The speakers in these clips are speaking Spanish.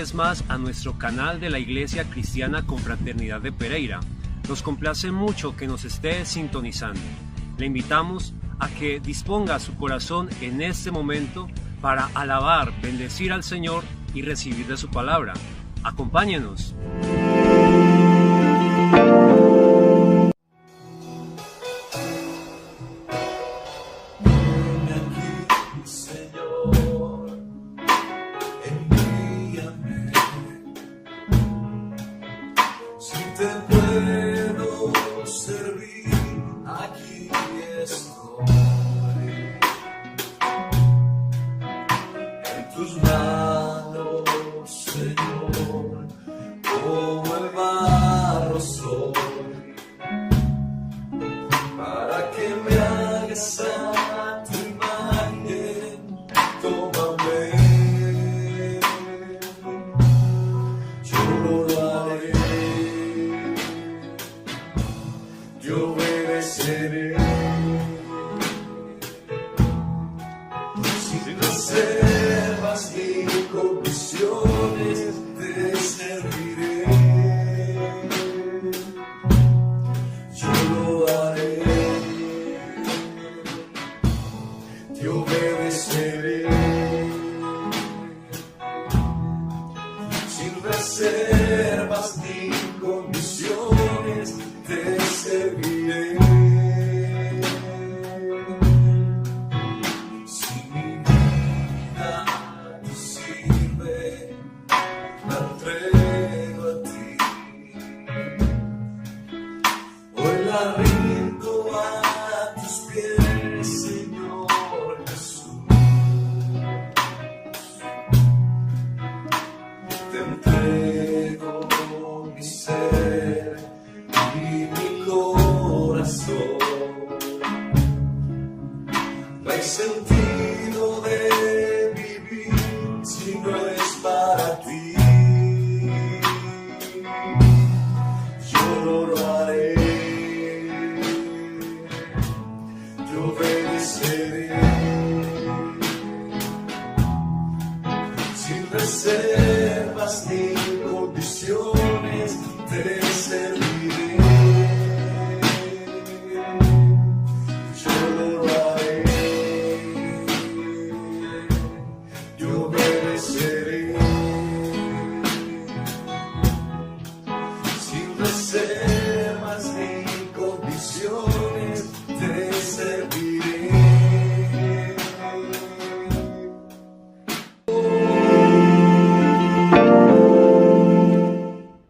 vez más a nuestro canal de la Iglesia Cristiana Confraternidad de Pereira. Nos complace mucho que nos esté sintonizando. Le invitamos a que disponga su corazón en este momento para alabar, bendecir al Señor y recibir de su palabra. Acompáñenos.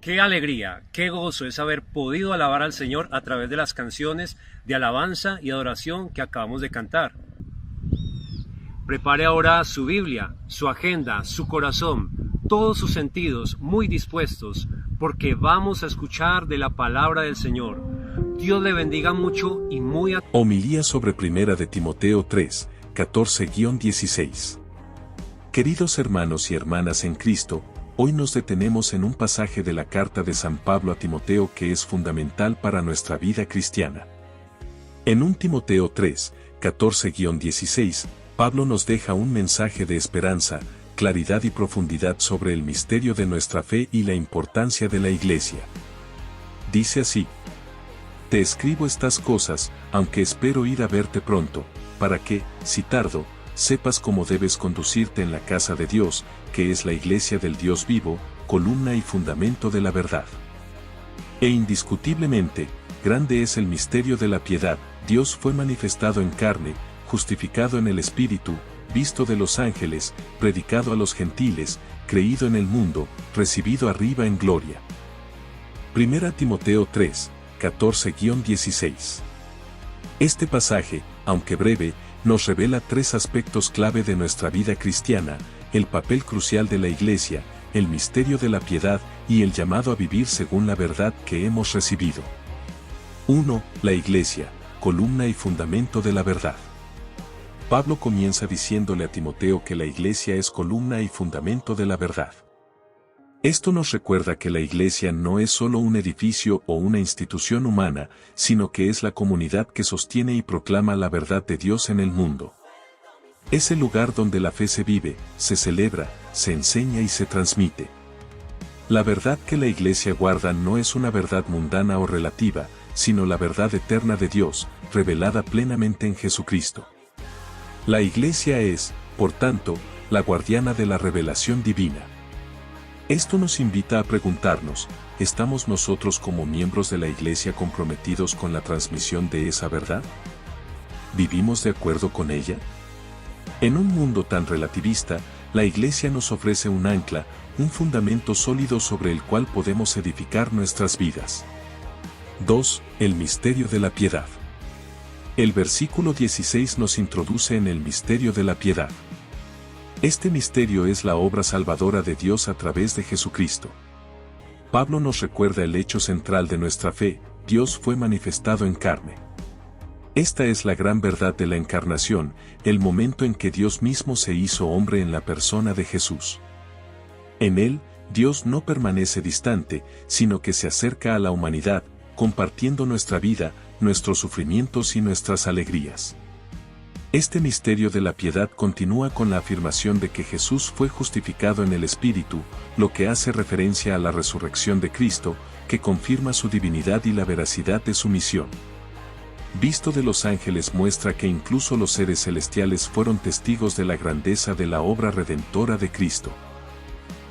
Qué alegría, qué gozo es haber podido alabar al Señor a través de las canciones de alabanza y adoración que acabamos de cantar. Prepare ahora su Biblia, su agenda, su corazón, todos sus sentidos muy dispuestos, porque vamos a escuchar de la palabra del Señor. Dios le bendiga mucho y muy a... Homilía sobre Primera de Timoteo 3, 14-16. Queridos hermanos y hermanas en Cristo, hoy nos detenemos en un pasaje de la carta de San Pablo a Timoteo que es fundamental para nuestra vida cristiana. En 1 Timoteo 3, 14-16, Pablo nos deja un mensaje de esperanza, claridad y profundidad sobre el misterio de nuestra fe y la importancia de la Iglesia. Dice así: Te escribo estas cosas, aunque espero ir a verte pronto, para que, si tardo, sepas cómo debes conducirte en la casa de Dios, que es la Iglesia del Dios vivo, columna y fundamento de la verdad. E indiscutiblemente, grande es el misterio de la piedad. Dios fue manifestado en carne, justificado en el Espíritu, visto de los ángeles, predicado a los gentiles, creído en el mundo, recibido arriba en gloria. 1 Timoteo 3, 14-16. Este pasaje, aunque breve, nos revela tres aspectos clave de nuestra vida cristiana: el papel crucial de la Iglesia, el misterio de la piedad y el llamado a vivir según la verdad que hemos recibido. 1. La Iglesia, columna y fundamento de la verdad. Pablo comienza diciéndole a Timoteo que la Iglesia es columna y fundamento de la verdad. Esto nos recuerda que la Iglesia no es solo un edificio o una institución humana, sino que es la comunidad que sostiene y proclama la verdad de Dios en el mundo. Es el lugar donde la fe se vive, se celebra, se enseña y se transmite. La verdad que la Iglesia guarda no es una verdad mundana o relativa, sino la verdad eterna de Dios, revelada plenamente en Jesucristo. La Iglesia es, por tanto, la guardiana de la revelación divina. Esto nos invita a preguntarnos, ¿estamos nosotros como miembros de la Iglesia comprometidos con la transmisión de esa verdad? ¿Vivimos de acuerdo con ella? En un mundo tan relativista, la Iglesia nos ofrece un ancla, un fundamento sólido sobre el cual podemos edificar nuestras vidas. 2. El misterio de la piedad. El versículo 16 nos introduce en el misterio de la piedad. Este misterio es la obra salvadora de Dios a través de Jesucristo. Pablo nos recuerda el hecho central de nuestra fe: Dios fue manifestado en carne. Esta es la gran verdad de la encarnación, el momento en que Dios mismo se hizo hombre en la persona de Jesús. En él, Dios no permanece distante, sino que se acerca a la humanidad, compartiendo nuestra vida, nuestros sufrimientos y nuestras alegrías. Este misterio de la piedad continúa con la afirmación de que Jesús fue justificado en el Espíritu, lo que hace referencia a la resurrección de Cristo, que confirma su divinidad y la veracidad de su misión. Visto de los ángeles muestra que incluso los seres celestiales fueron testigos de la grandeza de la obra redentora de Cristo.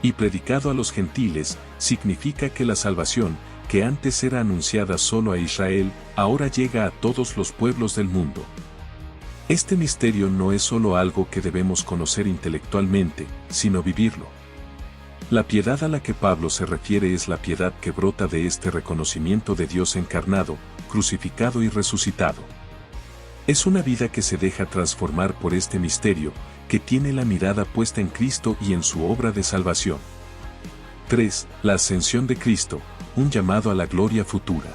Y predicado a los gentiles, significa que la salvación, que antes era anunciada solo a Israel, ahora llega a todos los pueblos del mundo. Este misterio no es solo algo que debemos conocer intelectualmente, sino vivirlo. La piedad a la que Pablo se refiere es la piedad que brota de este reconocimiento de Dios encarnado, crucificado y resucitado. Es una vida que se deja transformar por este misterio, que tiene la mirada puesta en Cristo y en su obra de salvación. 3. La ascensión de Cristo, un llamado a la gloria futura.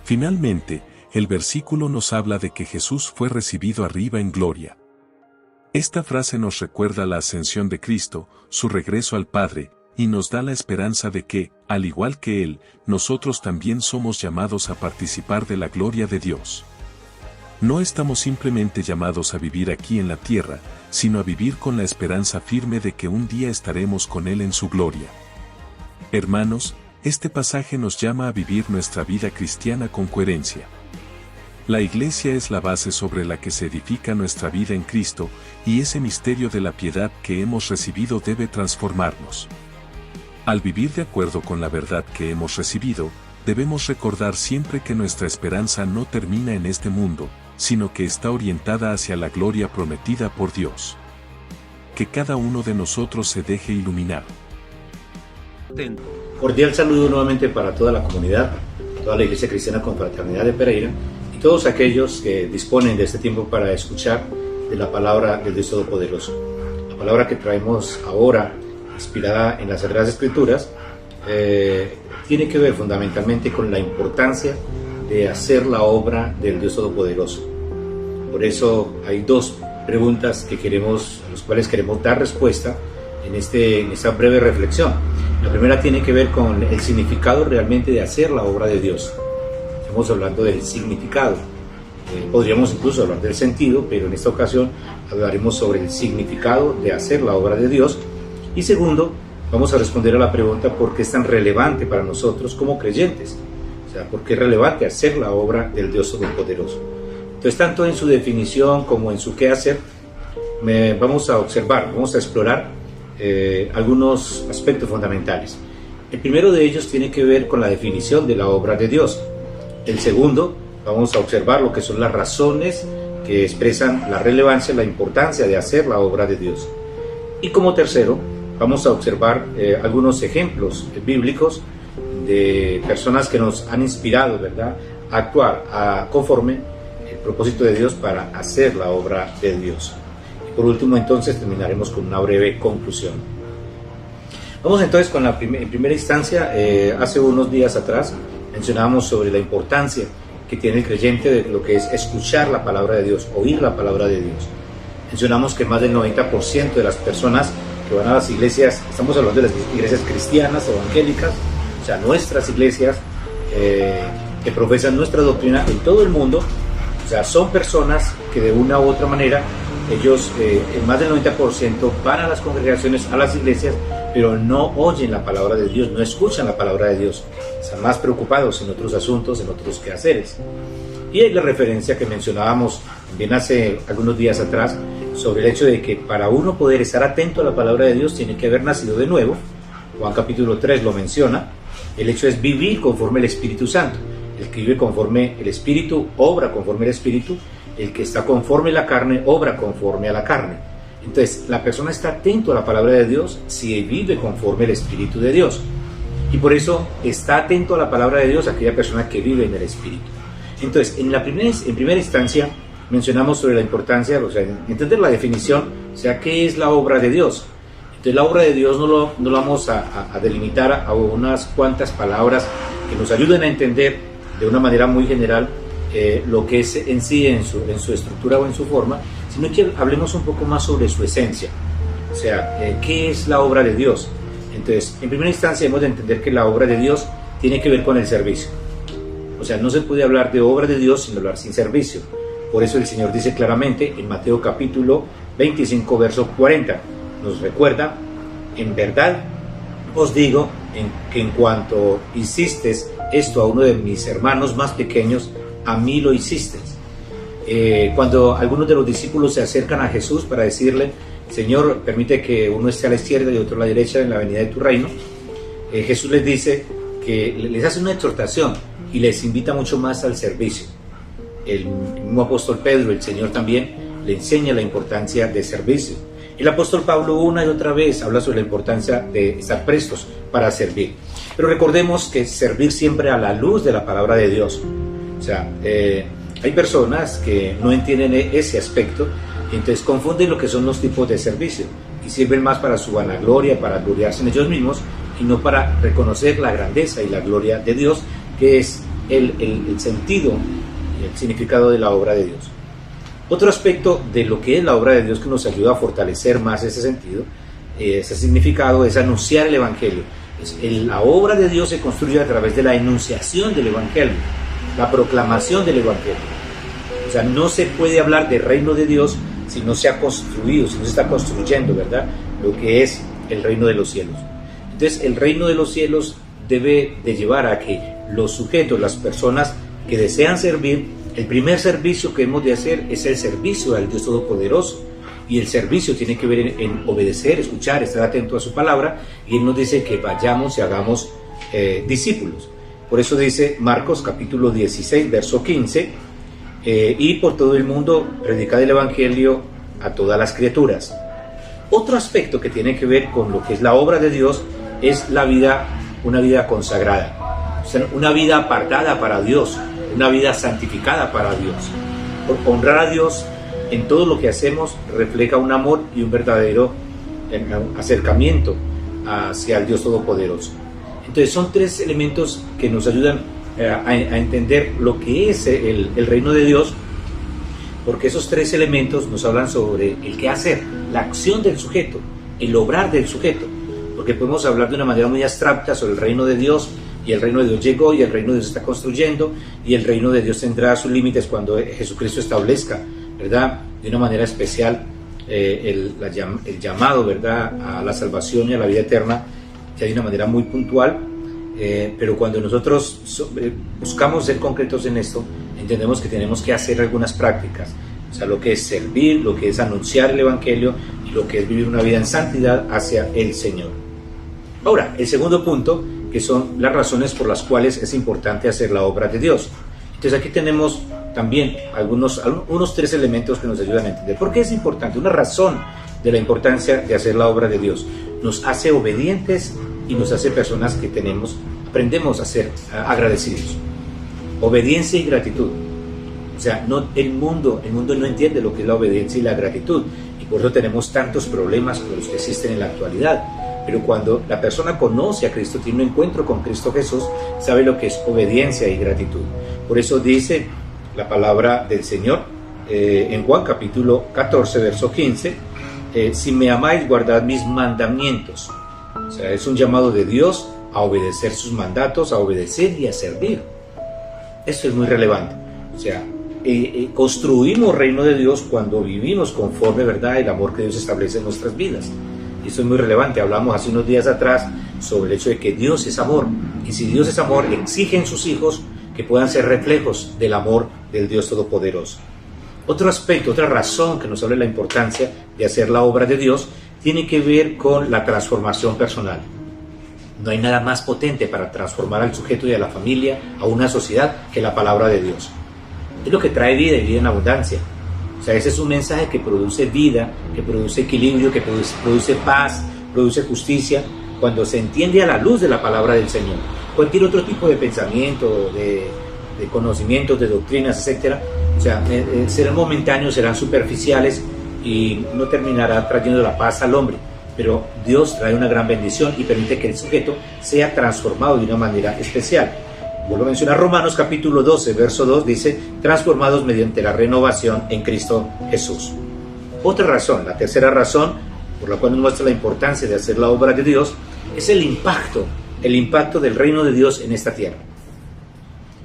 Finalmente, el versículo nos habla de que Jesús fue recibido arriba en gloria. Esta frase nos recuerda la ascensión de Cristo, su regreso al Padre, y nos da la esperanza de que, al igual que Él, nosotros también somos llamados a participar de la gloria de Dios. No estamos simplemente llamados a vivir aquí en la tierra, sino a vivir con la esperanza firme de que un día estaremos con Él en su gloria. Hermanos, este pasaje nos llama a vivir nuestra vida cristiana con coherencia. La Iglesia es la base sobre la que se edifica nuestra vida en Cristo, y ese misterio de la piedad que hemos recibido debe transformarnos. Al vivir de acuerdo con la verdad que hemos recibido, debemos recordar siempre que nuestra esperanza no termina en este mundo, sino que está orientada hacia la gloria prometida por Dios. Que cada uno de nosotros se deje iluminar. Cordial saludo nuevamente para toda la comunidad, toda la Iglesia Cristiana Confraternidad de Pereira y todos aquellos que disponen de este tiempo para escuchar de la palabra del Dios Todopoderoso. La palabra que traemos ahora, inspirada en las Sagradas Escrituras, tiene que ver fundamentalmente con la importancia de hacer la obra del Dios Todopoderoso. Por eso hay dos preguntas a las cuales queremos dar respuesta en esta breve reflexión. La primera tiene que ver con el significado realmente de hacer la obra de Dios. Estamos hablando del significado. Podríamos incluso hablar del sentido, pero en esta ocasión hablaremos sobre el significado de hacer la obra de Dios. Y segundo, vamos a responder a la pregunta ¿por qué es tan relevante para nosotros como creyentes? O sea, ¿por qué es relevante hacer la obra del Dios Todopoderoso? Entonces, tanto en su definición como en su qué hacer, vamos a explorar algunos aspectos fundamentales. El primero de ellos tiene que ver con la definición de la obra de Dios. El segundo, vamos a observar lo que son las razones que expresan la relevancia, la importancia de hacer la obra de Dios. Y como tercero, vamos a observar algunos ejemplos bíblicos de personas que nos han inspirado, ¿verdad?, a actuar conforme el propósito de Dios para hacer la obra de Dios. Y por último, entonces, terminaremos con una breve conclusión. Vamos entonces con en primera instancia, hace unos días atrás mencionábamos sobre la importancia que tiene el creyente de lo que es escuchar la palabra de Dios, oír la palabra de Dios. Mencionamos que más del 90% de las personas que van a las iglesias, estamos hablando de las iglesias cristianas, evangélicas, o sea, nuestras iglesias que profesan nuestra doctrina en todo el mundo, o sea, son personas que de una u otra manera, ellos, en más del 90% van a las congregaciones, a las iglesias, pero no oyen la palabra de Dios, no escuchan la palabra de Dios, están más preocupados en otros asuntos, en otros quehaceres. Y hay la referencia que mencionábamos también hace algunos días atrás sobre el hecho de que para uno poder estar atento a la palabra de Dios tiene que haber nacido de nuevo. Juan capítulo 3 lo menciona. El hecho es vivir conforme el Espíritu Santo. El que vive conforme el Espíritu obra conforme el Espíritu. El que está conforme a la carne obra conforme a la carne. Entonces la persona está atento a la palabra de Dios si vive conforme el Espíritu de Dios. Y por eso está atento a la palabra de Dios aquella persona que vive en el Espíritu. Entonces, en primera instancia, mencionamos sobre la importancia, o sea, entender la definición, o sea, ¿qué es la obra de Dios? Entonces, la obra de Dios no lo vamos a delimitar a unas cuantas palabras que nos ayuden a entender de una manera muy general lo que es en sí, en su estructura o en su forma, sino que hablemos un poco más sobre su esencia. O sea, ¿qué es la obra de Dios? Entonces, en primera instancia, hemos de entender que la obra de Dios tiene que ver con el servicio. O sea, no se puede hablar de obra de Dios sin hablar sin servicio. Por eso el Señor dice claramente en Mateo capítulo 25, verso 40, nos recuerda: en verdad os digo que en cuanto hiciste esto a uno de mis hermanos más pequeños, a mí lo hiciste. Cuando algunos de los discípulos se acercan a Jesús para decirle: Señor, permite que uno esté a la izquierda y otro a la derecha en la venida de tu reino, Jesús les dice que les hace una exhortación y les invita mucho más al servicio. El mismo apóstol Pedro, el Señor también, le enseña la importancia de servicio. El apóstol Pablo una y otra vez habla sobre la importancia de estar prestos para servir. Pero recordemos que servir siempre a la luz de la palabra de Dios. O sea, hay personas que no entienden ese aspecto y entonces confunden lo que son los tipos de servicio y sirven más para su vanagloria, para gloriarse en ellos mismos y no para reconocer la grandeza y la gloria de Dios, que es el sentido y el significado de la obra de Dios. Otro aspecto de lo que es la obra de Dios que nos ayuda a fortalecer más ese sentido, ese significado, es anunciar el Evangelio. La obra de Dios se construye a través de la enunciación del Evangelio, la proclamación del Evangelio. O sea, no se puede hablar del reino de Dios si no se ha construido, si no se está construyendo, ¿verdad?, lo que es el reino de los cielos. Entonces, el reino de los cielos debe de llevar a que los sujetos, las personas que desean servir, el primer servicio que hemos de hacer es el servicio al Dios Todopoderoso. Y el servicio tiene que ver en obedecer, escuchar, estar atento a su palabra. Y Él nos dice que vayamos y hagamos discípulos. Por eso dice Marcos capítulo 16, verso 15, y por todo el mundo predicad el Evangelio a todas las criaturas. Otro aspecto que tiene que ver con lo que es la obra de Dios es la vida, una vida consagrada, o sea, una vida apartada para Dios, una vida santificada para Dios. Por honrar a Dios en todo lo que hacemos refleja un amor y un verdadero acercamiento hacia el Dios Todopoderoso. Entonces son tres elementos que nos ayudan a entender lo que es el reino de Dios, porque esos tres elementos nos hablan sobre el qué hacer, la acción del sujeto, el obrar del sujeto, porque podemos hablar de una manera muy abstracta sobre el reino de Dios, y el reino de Dios llegó, y el reino de Dios está construyendo, y el reino de Dios tendrá sus límites cuando Jesucristo establezca, ¿verdad?, de una manera especial el llamado, ¿verdad?, a la salvación y a la vida eterna, ya de una manera muy puntual. Pero cuando nosotros buscamos ser concretos en esto, entendemos que tenemos que hacer algunas prácticas, o sea, lo que es servir, lo que es anunciar el Evangelio y lo que es vivir una vida en santidad hacia el Señor. Ahora, el segundo punto, que son las razones por las cuales es importante hacer la obra de Dios. Entonces aquí tenemos también unos tres elementos que nos ayudan a entender por qué es importante, una razón de la importancia de hacer la obra de Dios. Nos hace obedientes y nos hace personas que aprendemos a ser agradecidos. Obediencia y gratitud. O sea, el mundo no entiende lo que es la obediencia y la gratitud, y por eso tenemos tantos problemas como los que existen en la actualidad. Pero cuando la persona conoce a Cristo, tiene un encuentro con Cristo Jesús, sabe lo que es obediencia y gratitud. Por eso dice la palabra del Señor en Juan capítulo 14, verso 15, si me amáis, guardad mis mandamientos. O sea, es un llamado de Dios a obedecer sus mandatos, a obedecer y a servir. Esto es muy relevante. O sea, construimos reino de Dios cuando vivimos conforme, ¿verdad?, el amor que Dios establece en nuestras vidas. Y esto es muy relevante. Hablamos hace unos días atrás sobre el hecho de que Dios es amor. Y si Dios es amor, exige en sus hijos que puedan ser reflejos del amor del Dios Todopoderoso. Otro aspecto, otra razón que nos habla de la importancia de hacer la obra de Dios, tiene que ver con la transformación personal. No hay nada más potente para transformar al sujeto y a la familia, a una sociedad, que la palabra de Dios. Es lo que trae vida y vida en abundancia. O sea, ese es un mensaje que produce vida, que produce equilibrio, que produce paz, produce justicia, cuando se entiende a la luz de la palabra del Señor. Cualquier otro tipo de pensamiento, de conocimientos, de doctrinas, etc., o sea, serán momentáneos, serán superficiales y no terminará trayendo la paz al hombre. Pero Dios trae una gran bendición y permite que el sujeto sea transformado de una manera especial. Vuelvo a mencionar Romanos capítulo 12, verso 2, dice, transformados mediante la renovación en Cristo Jesús. Otra razón, la tercera razón, por la cual nos muestra la importancia de hacer la obra de Dios, es el impacto del reino de Dios en esta tierra.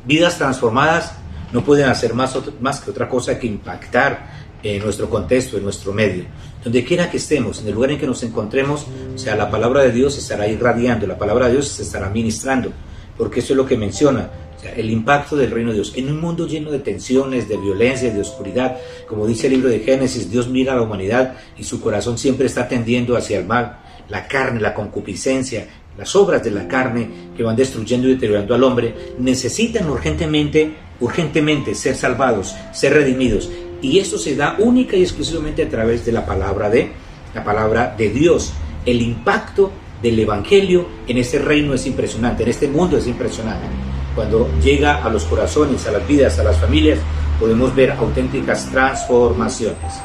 Vidas transformadas no pueden hacer más que otra cosa que impactar en nuestro contexto, en nuestro medio. Donde quiera que estemos, en el lugar en que nos encontremos, o sea, la palabra de Dios se estará irradiando, la palabra de Dios se estará ministrando, porque eso es lo que menciona, o sea, el impacto del reino de Dios. En un mundo lleno de tensiones, de violencia, de oscuridad, como dice el libro de Génesis, Dios mira a la humanidad y su corazón siempre está tendiendo hacia el mal, la carne, la concupiscencia, las obras de la carne que van destruyendo y deteriorando al hombre, necesitan urgentemente ser salvados, ser redimidos. Y esto se da única y exclusivamente a través de la palabra de Dios. El impacto del Evangelio en este reino es impresionante, en este mundo es impresionante. Cuando llega a los corazones, a las vidas, a las familias, podemos ver auténticas transformaciones.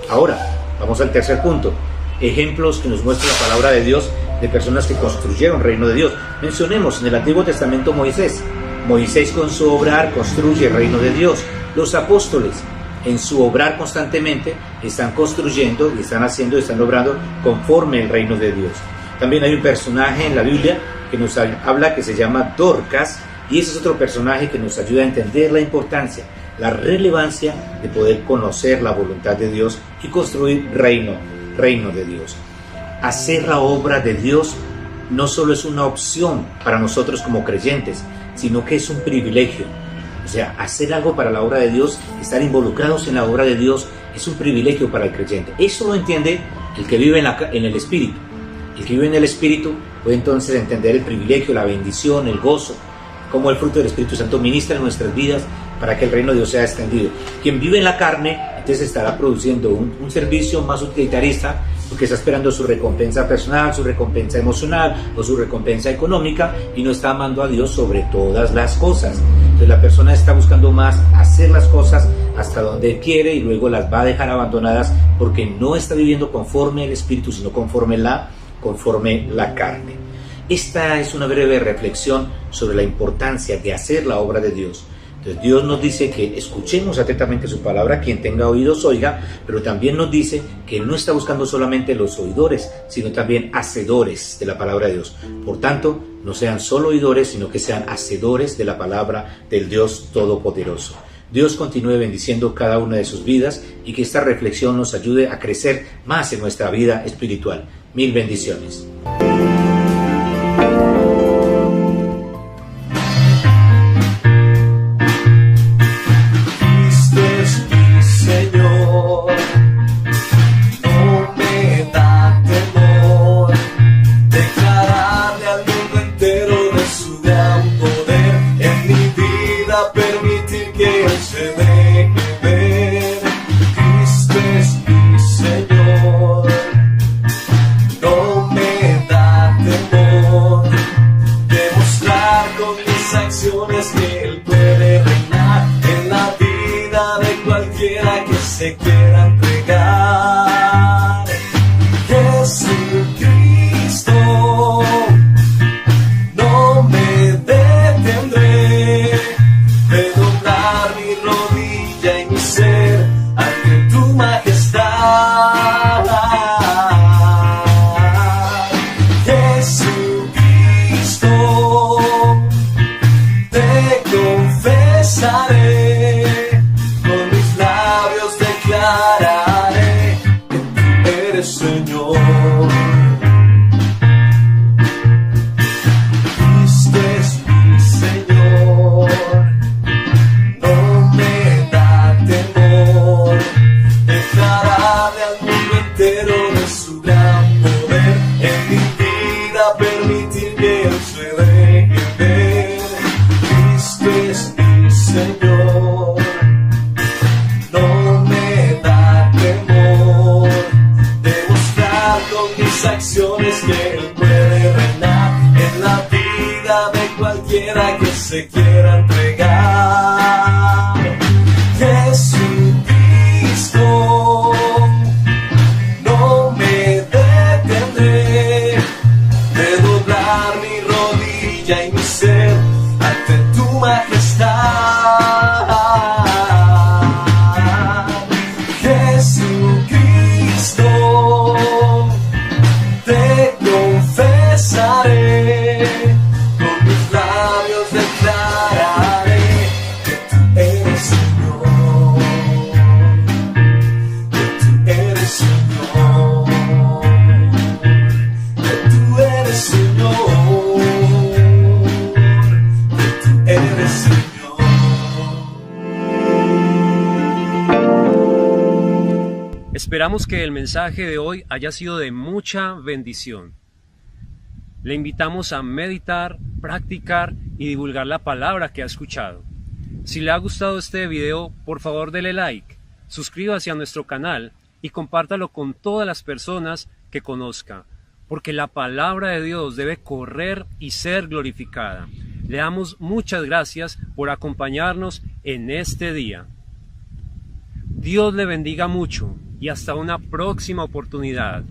Ahora, vamos al tercer punto. Ejemplos que nos muestra la palabra de Dios de personas que construyeron el reino de Dios. Mencionemos en el Antiguo Testamento Moisés. Moisés con su obrar construye el reino de Dios. Los apóstoles en su obrar constantemente están construyendo y están haciendo y están obrando conforme el reino de Dios. También hay un personaje en la Biblia que nos habla que se llama Dorcas, y ese es otro personaje que nos ayuda a entender la importancia, la relevancia de poder conocer la voluntad de Dios y construir reino de Dios. Hacer la obra de Dios no solo es una opción para nosotros como creyentes, sino que es un privilegio. O sea, hacer algo para la obra de Dios, estar involucrados en la obra de Dios, es un privilegio para el creyente. Eso lo entiende el que vive en el Espíritu. El que vive en el Espíritu puede entonces entender el privilegio, la bendición, el gozo, cómo el fruto del Espíritu Santo ministra en nuestras vidas para que el reino de Dios sea extendido. Quien vive en la carne, entonces estará produciendo un servicio más utilitarista, porque está esperando su recompensa personal, su recompensa emocional o su recompensa económica, y no está amando a Dios sobre todas las cosas. Entonces la persona está buscando más hacer las cosas hasta donde quiere y luego las va a dejar abandonadas porque no está viviendo conforme el Espíritu, sino conforme la carne. Esta es una breve reflexión sobre la importancia de hacer la obra de Dios. Entonces Dios nos dice que escuchemos atentamente su palabra, quien tenga oídos oiga, pero también nos dice que no está buscando solamente los oidores, sino también hacedores de la palabra de Dios. Por tanto, no sean solo oidores, sino que sean hacedores de la palabra del Dios Todopoderoso. Dios continúe bendiciendo cada una de sus vidas y que esta reflexión nos ayude a crecer más en nuestra vida espiritual. Mil bendiciones. Que Él puede reinar en la vida de cualquiera que se quiera entregar. Jesucristo, no me detendré de doblar mi rodilla y mi ser ante tu majestad. Jesucristo, confesaré, con mis labios declararé. cualquiera que se quiera entregar. Jesucristo, no me detendré de doblar mi rodilla y mi ser ante tu majestad. Jesucristo, te confesaré, con mis labios declararé que tú eres Señor, que tú eres Señor, que tú eres Señor, que tú eres Señor. Esperamos que el mensaje de hoy haya sido de mucha bendición. Le invitamos a meditar, practicar y divulgar la palabra que ha escuchado. Si le ha gustado este video, por favor dele like, suscríbase a nuestro canal y compártalo con todas las personas que conozca, porque la palabra de Dios debe correr y ser glorificada. Le damos muchas gracias por acompañarnos en este día. Dios le bendiga mucho y hasta una próxima oportunidad.